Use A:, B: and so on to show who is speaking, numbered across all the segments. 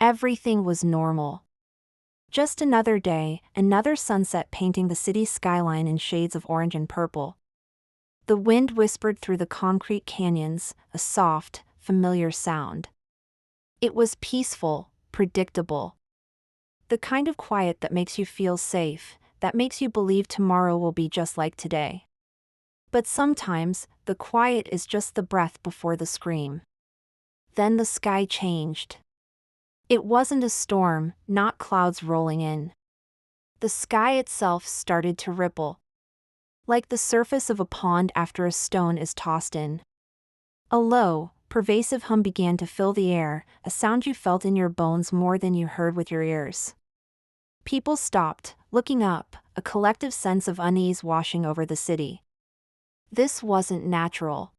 A: Everything was normal. Just another day, another sunset painting the city's skyline in shades of orange and purple. The wind whispered through the concrete canyons, a soft, familiar sound. It was peaceful, predictable. The kind of quiet that makes you feel safe, that makes you believe tomorrow will be just like today. But sometimes, the quiet is just the breath before the scream. Then the sky changed. It wasn't a storm, not clouds rolling in. The sky itself started to ripple. Like the surface of a pond after a stone is tossed in. A low, pervasive hum began to fill the air, a sound you felt in your bones more than you heard with your ears. People stopped, looking up, a collective sense of unease washing over the city. This wasn't natural.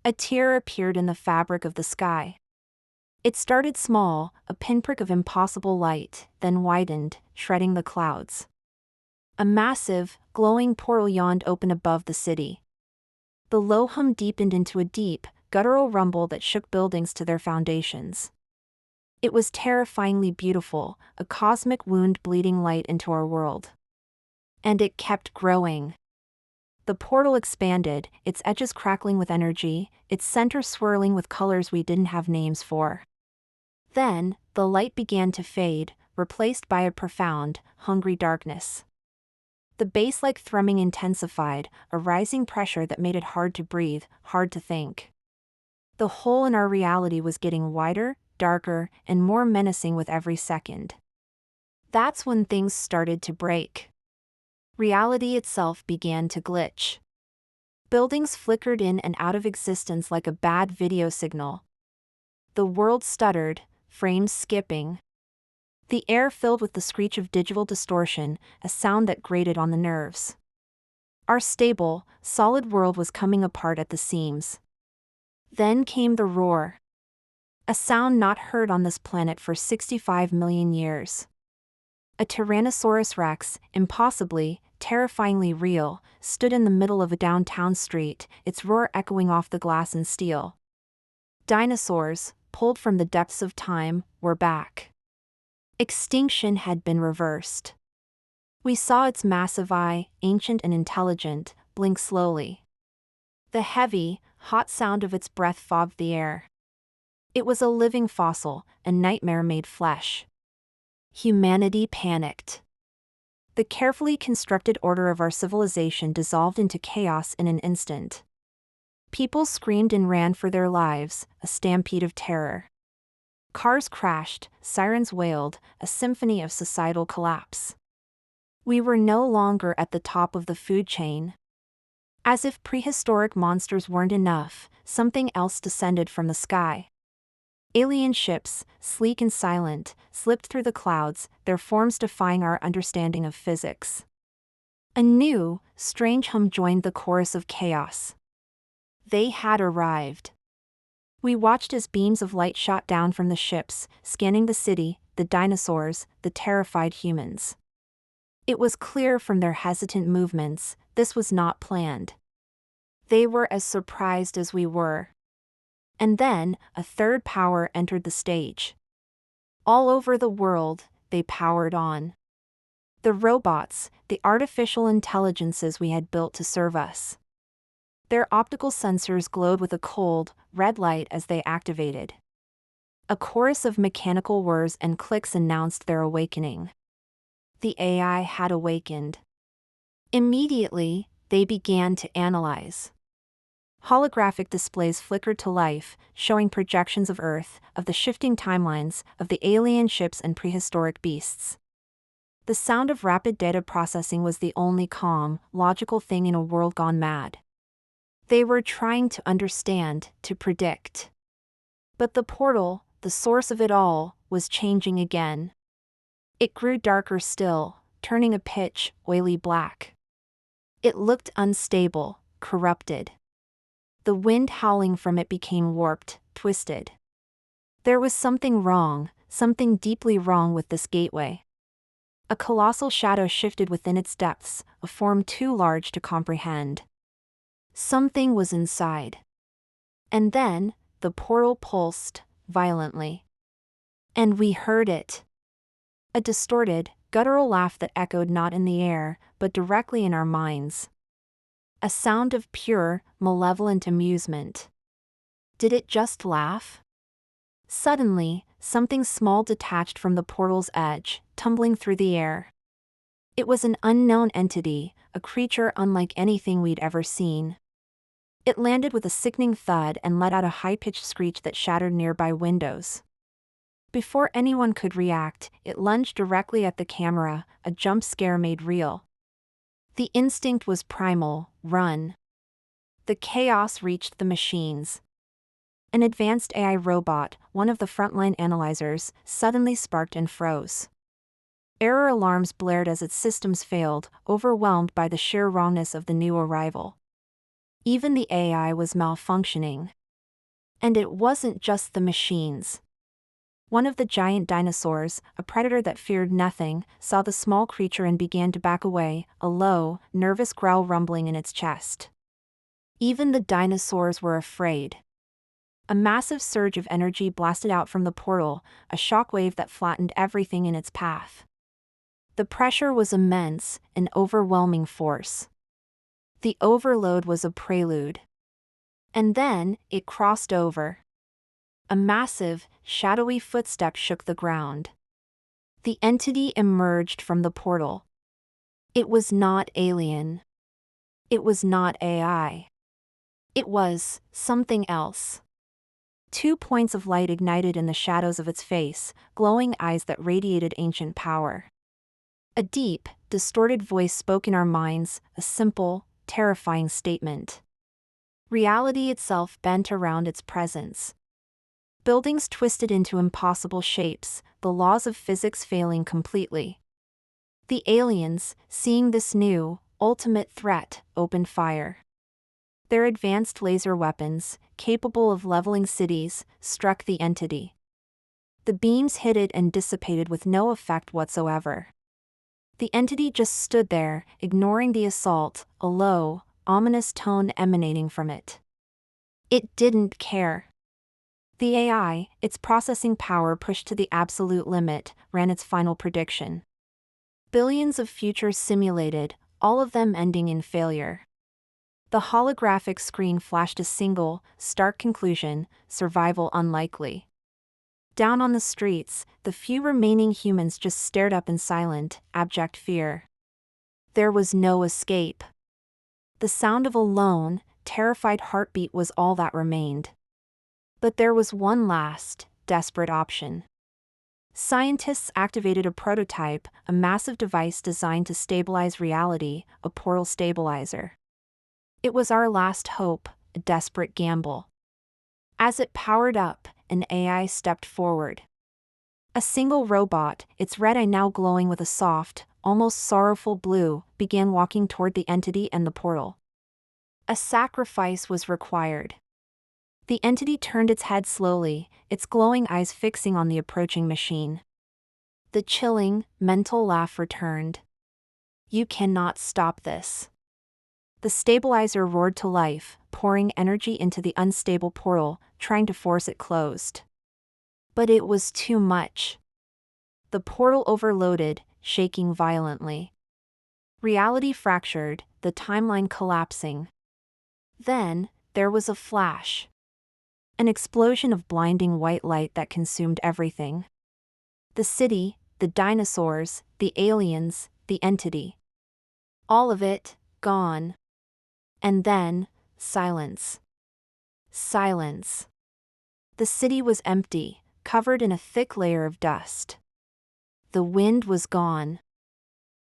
A: A tear appeared in the fabric of the sky. It started small, a pinprick of impossible light, then widened, shredding the clouds. A massive, glowing portal yawned open above the city. The low hum deepened into a deep, guttural rumble that shook buildings to their foundations. It was terrifyingly beautiful, a cosmic wound bleeding light into our world. And it kept growing. The portal expanded, its edges crackling with energy, its center swirling with colors we didn't have names for. Then, the light began to fade, replaced by a profound, hungry darkness. The bass-like thrumming intensified, a rising pressure that made it hard to breathe, hard to think. The hole in our reality was getting wider, darker, and more menacing with every second. That's when things started to break. Reality itself began to glitch. Buildings flickered in and out of existence like a bad video signal. The world stuttered, frames skipping. The air filled with the screech of digital distortion, a sound that grated on the nerves. Our stable, solid world was coming apart at the seams. Then came the roar. A sound not heard on this planet for 65 million years. A Tyrannosaurus rex, impossibly, terrifyingly real, stood in the middle of a downtown street, its roar echoing off the glass and steel. Dinosaurs, pulled from the depths of time, were back. Extinction had been reversed. We saw its massive eye, ancient and intelligent, blink slowly. The heavy, hot sound of its breath fogged the air. It was a living fossil, a nightmare made flesh. Humanity panicked. The carefully constructed order of our civilization dissolved into chaos in an instant. People screamed and ran for their lives, a stampede of terror. Cars crashed, sirens wailed, a symphony of societal collapse. We were no longer at the top of the food chain. As if prehistoric monsters weren't enough, something else descended from the sky. Alien ships, sleek and silent, slipped through the clouds, their forms defying our understanding of physics. A new, strange hum joined the chorus of chaos. They had arrived. We watched as beams of light shot down from the ships, scanning the city, the dinosaurs, the terrified humans. It was clear from their hesitant movements, this was not planned. They were as surprised as we were. And then, a third power entered the stage. All over the world, they powered on. The robots, the artificial intelligences we had built to serve us. Their optical sensors glowed with a cold, red light as they activated. A chorus of mechanical whirs and clicks announced their awakening. The AI had awakened. Immediately, they began to analyze. Holographic displays flickered to life, showing projections of Earth, of the shifting timelines, of the alien ships and prehistoric beasts. The sound of rapid data processing was the only calm, logical thing in a world gone mad. They were trying to understand, to predict. But the portal, the source of it all, was changing again. It grew darker still, turning a pitch, oily black. It looked unstable, corrupted. The wind howling from it became warped, twisted. There was something wrong, something deeply wrong with this gateway. A colossal shadow shifted within its depths, a form too large to comprehend. Something was inside. And then, the portal pulsed, violently. And we heard it. A distorted, guttural laugh that echoed not in the air, but directly in our minds. A sound of pure, malevolent amusement. Did it just laugh? Suddenly, something small detached from the portal's edge, tumbling through the air. It was an unknown entity, a creature unlike anything we'd ever seen. It landed with a sickening thud and let out a high-pitched screech that shattered nearby windows. Before anyone could react, it lunged directly at the camera, a jump scare made real. The instinct was primal: run. The chaos reached the machines. An advanced AI robot, one of the frontline analyzers, suddenly sparked and froze. Error alarms blared as its systems failed, overwhelmed by the sheer wrongness of the new arrival. Even the AI was malfunctioning. And it wasn't just the machines. One of the giant dinosaurs, a predator that feared nothing, saw the small creature and began to back away, a low, nervous growl rumbling in its chest. Even the dinosaurs were afraid. A massive surge of energy blasted out from the portal, a shockwave that flattened everything in its path. The pressure was immense, an overwhelming force. The overload was a prelude. And then, it crossed over. A massive, shadowy footstep shook the ground. The entity emerged from the portal. It was not alien. It was not AI. It was something else. 2 points of light ignited in the shadows of its face, glowing eyes that radiated ancient power. A deep, distorted voice spoke in our minds, a simple, terrifying statement. Reality itself bent around its presence. Buildings twisted into impossible shapes, the laws of physics failing completely. The aliens, seeing this new, ultimate threat, opened fire. Their advanced laser weapons, capable of leveling cities, struck the entity. The beams hit it and dissipated with no effect whatsoever. The entity just stood there, ignoring the assault, a low, ominous tone emanating from it. It didn't care. The AI, its processing power pushed to the absolute limit, ran its final prediction. Billions of futures simulated, all of them ending in failure. The holographic screen flashed a single, stark conclusion: survival unlikely. Down on the streets, the few remaining humans just stared up in silent, abject fear. There was no escape. The sound of a lone, terrified heartbeat was all that remained. But there was one last, desperate option. Scientists activated a prototype, a massive device designed to stabilize reality, a portal stabilizer. It was our last hope, a desperate gamble. As it powered up, an AI stepped forward. A single robot, its red eye now glowing with a soft, almost sorrowful blue, began walking toward the entity and the portal. A sacrifice was required. The entity turned its head slowly, its glowing eyes fixing on the approaching machine. The chilling, mental laugh returned. You cannot stop this. The stabilizer roared to life, pouring energy into the unstable portal, trying to force it closed. But it was too much. The portal overloaded, shaking violently. Reality fractured, the timeline collapsing. Then, there was a flash. An explosion of blinding white light that consumed everything. The city, the dinosaurs, the aliens, the entity. All of it, gone. And then, silence. Silence. The city was empty, covered in a thick layer of dust. The wind was gone.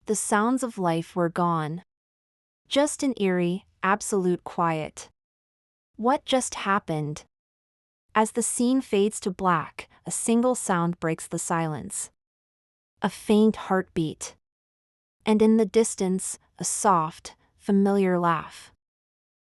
A: The sounds of life were gone. Just an eerie, absolute quiet. What just happened? As the scene fades to black, a single sound breaks the silence. A faint heartbeat. And in the distance, a soft, familiar laugh.